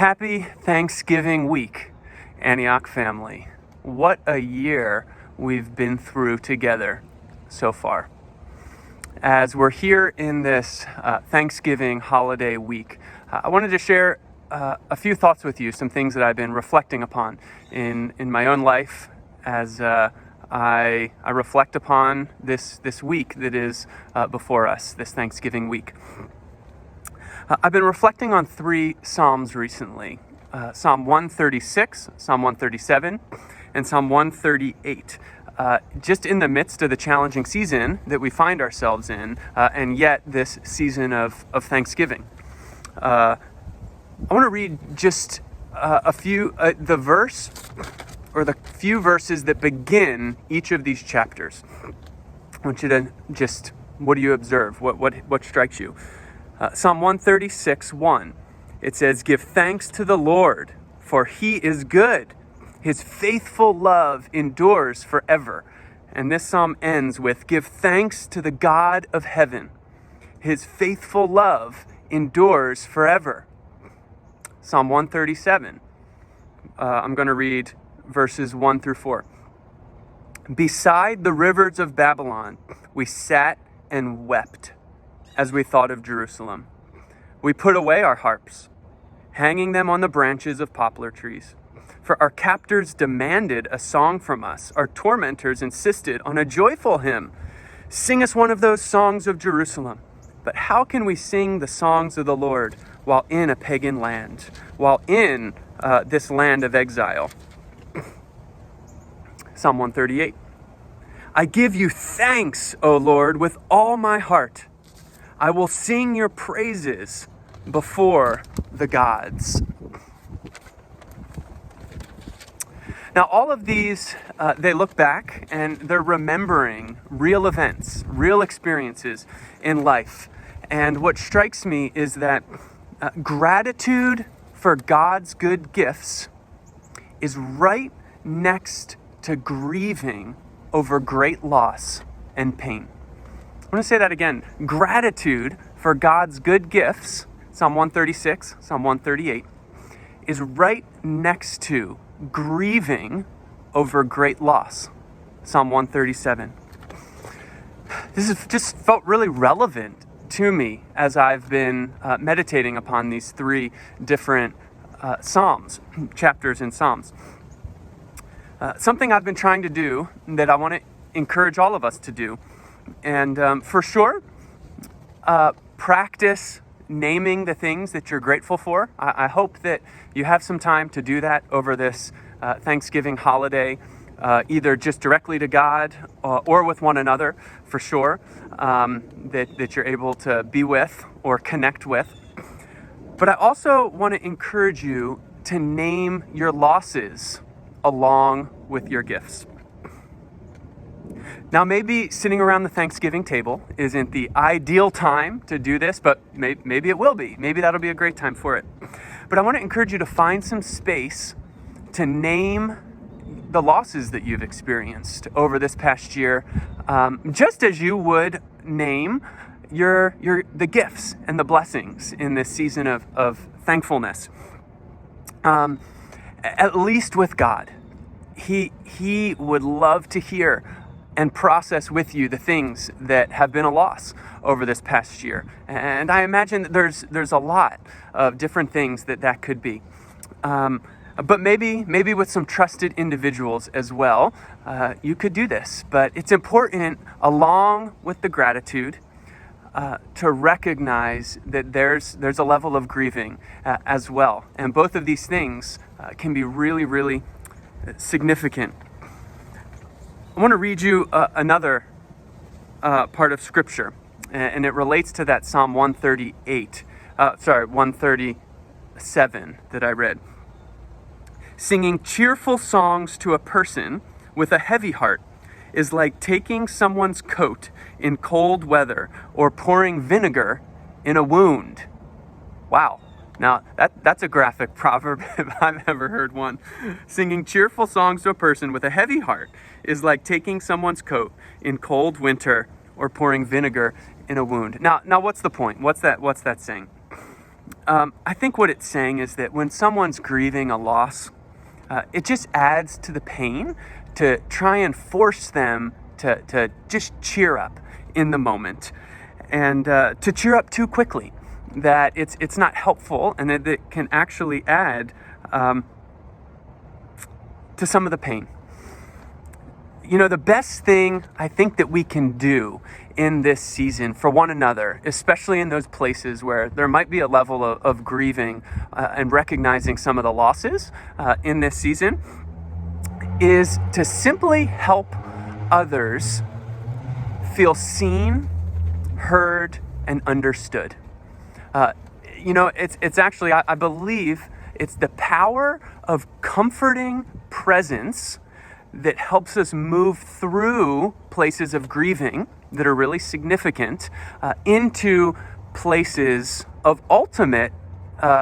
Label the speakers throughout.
Speaker 1: Happy Thanksgiving week, Antioch family. What a year we've been through together so far. As we're here in this Thanksgiving holiday week, I wanted to share a few thoughts with you, some things that I've been reflecting upon in my own life as I reflect upon this week that is before us, this Thanksgiving week. I've been reflecting on 3 Psalms recently, Psalm 136, Psalm 137, and Psalm 138, just in the midst of the challenging season that we find ourselves in, and yet this season of Thanksgiving. I want to read just a few, the verse, or the few verses that begin each of these chapters. I want you to just, what do you observe? What strikes you? Psalm 136, 1. It says, "Give thanks to the Lord, for he is good. His faithful love endures forever." And this psalm ends with, "Give thanks to the God of heaven. His faithful love endures forever." Psalm 137. I'm going to read verses 1 through 4. "Beside the rivers of Babylon, we sat and wept as we thought of Jerusalem. We put away our harps, hanging them on the branches of poplar trees. For our captors demanded a song from us. Our tormentors insisted on a joyful hymn. Sing us one of those songs of Jerusalem. But how can we sing the songs of the Lord while in a pagan land, while in this land of exile?" Psalm 138. "I give you thanks, O Lord, with all my heart. I will sing your praises before the gods." Now, all of these, they look back and they're remembering real events, real experiences in life. And what strikes me is that gratitude for God's good gifts is right next to grieving over great loss and pain. I'm going to say that again. Gratitude for God's good gifts, Psalm 136, Psalm 138, is right next to grieving over great loss, Psalm 137. This has just felt really relevant to me as I've been meditating upon these 3 different Psalms, chapters in Psalms. Something I've been trying to do that I want to encourage all of us to do. And for sure, practice naming the things that you're grateful for. I hope that you have some time to do that over this Thanksgiving holiday, either just directly to God or with one another, for sure, that you're able to be with or connect with. But I also want to encourage you to name your losses along with your gifts. Now, maybe sitting around the Thanksgiving table isn't the ideal time to do this, but maybe it will be. Maybe that'll be a great time for it. But I want to encourage you to find some space to name the losses that you've experienced over this past year, just as you would name the gifts and the blessings in this season of thankfulness. At least with God, He would love to hear and process with you the things that have been a loss over this past year. And I imagine that there's a lot of different things that could be. But maybe with some trusted individuals as well, you could do this. But it's important, along with the gratitude, to recognize that there's a level of grieving as well. And both of these things can be really, really significant. I want to read you another part of Scripture, and it relates to that Psalm 137 that I read. "Singing cheerful songs to a person with a heavy heart is like taking someone's coat in cold weather or pouring vinegar in a wound." Wow. Now, that's a graphic proverb if I've ever heard one. Singing cheerful songs to a person with a heavy heart is like taking someone's coat in cold winter or pouring vinegar in a wound. Now what's the point? What's that saying? I think what it's saying is that when someone's grieving a loss, it just adds to the pain to try and force them to just cheer up in the moment, and to cheer up too quickly, that it's not helpful, and that it can actually add to some of the pain. You know, the best thing I think that we can do in this season for one another, especially in those places where there might be a level of grieving and recognizing some of the losses in this season, is to simply help others feel seen, heard, and understood. It's actually, I believe it's the power of comforting presence that helps us move through places of grieving that are really significant into places of ultimate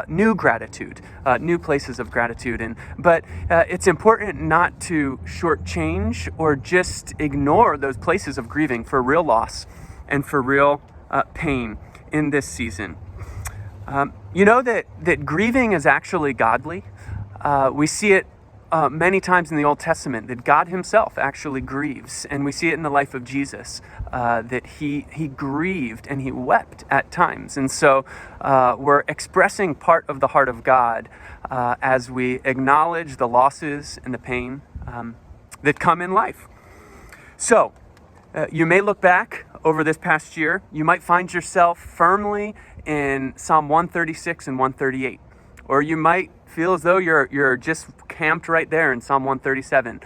Speaker 1: new gratitude, new places of gratitude. But it's important not to shortchange or just ignore those places of grieving for real loss and for real pain in this season. That grieving is actually godly. We see it many times in the Old Testament, that God himself actually grieves. And we see it in the life of Jesus, that he grieved and he wept at times. And so we're expressing part of the heart of God as we acknowledge the losses and the pain that come in life. So you may look back over this past year. You might find yourself firmly in Psalm 136 and 138. Or you might feel as though you're just camped right there in Psalm 137.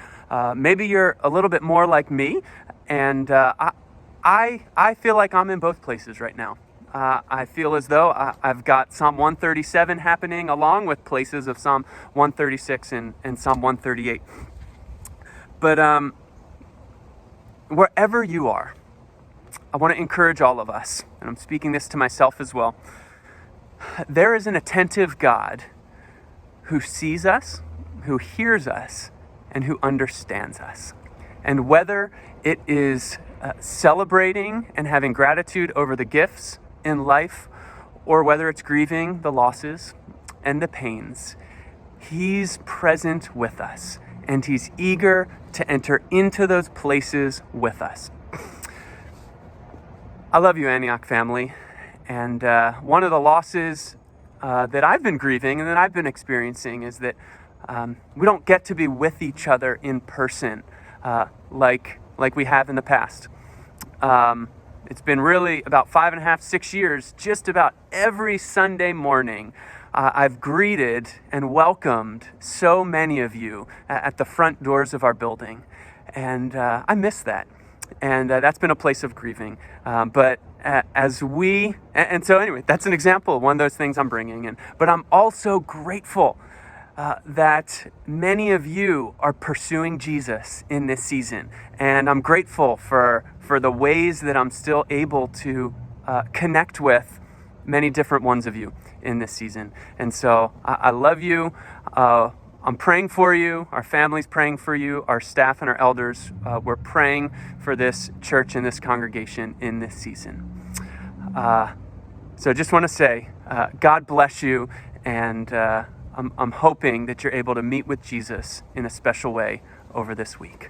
Speaker 1: Maybe you're a little bit more like me, and I feel like I'm in both places right now. I feel as though I've got Psalm 137 happening along with places of Psalm 136 and Psalm 138. But wherever you are, I want to encourage all of us, and I'm speaking this to myself as well. There is an attentive God who sees us, who hears us, and who understands us. And whether it is celebrating and having gratitude over the gifts in life, or whether it's grieving the losses and the pains, he's present with us, and he's eager to enter into those places with us. I love you, Antioch family. And one of the losses that I've been grieving and that I've been experiencing is that we don't get to be with each other in person like we have in the past. It's been really about 5.5, 6 years, just about every Sunday morning, I've greeted and welcomed so many of you at the front doors of our building. And I miss that. And that's been a place of grieving. But so anyway, that's an example of one of those things I'm bringing in. But I'm also grateful that many of you are pursuing Jesus in this season. And I'm grateful for the ways that I'm still able to connect with many different ones of you in this season. And so I love you. I'm praying for you. Our family's praying for you. Our staff and our elders, we're praying for this church and this congregation in this season. So just want to say, God bless you, and I'm hoping that you're able to meet with Jesus in a special way over this week.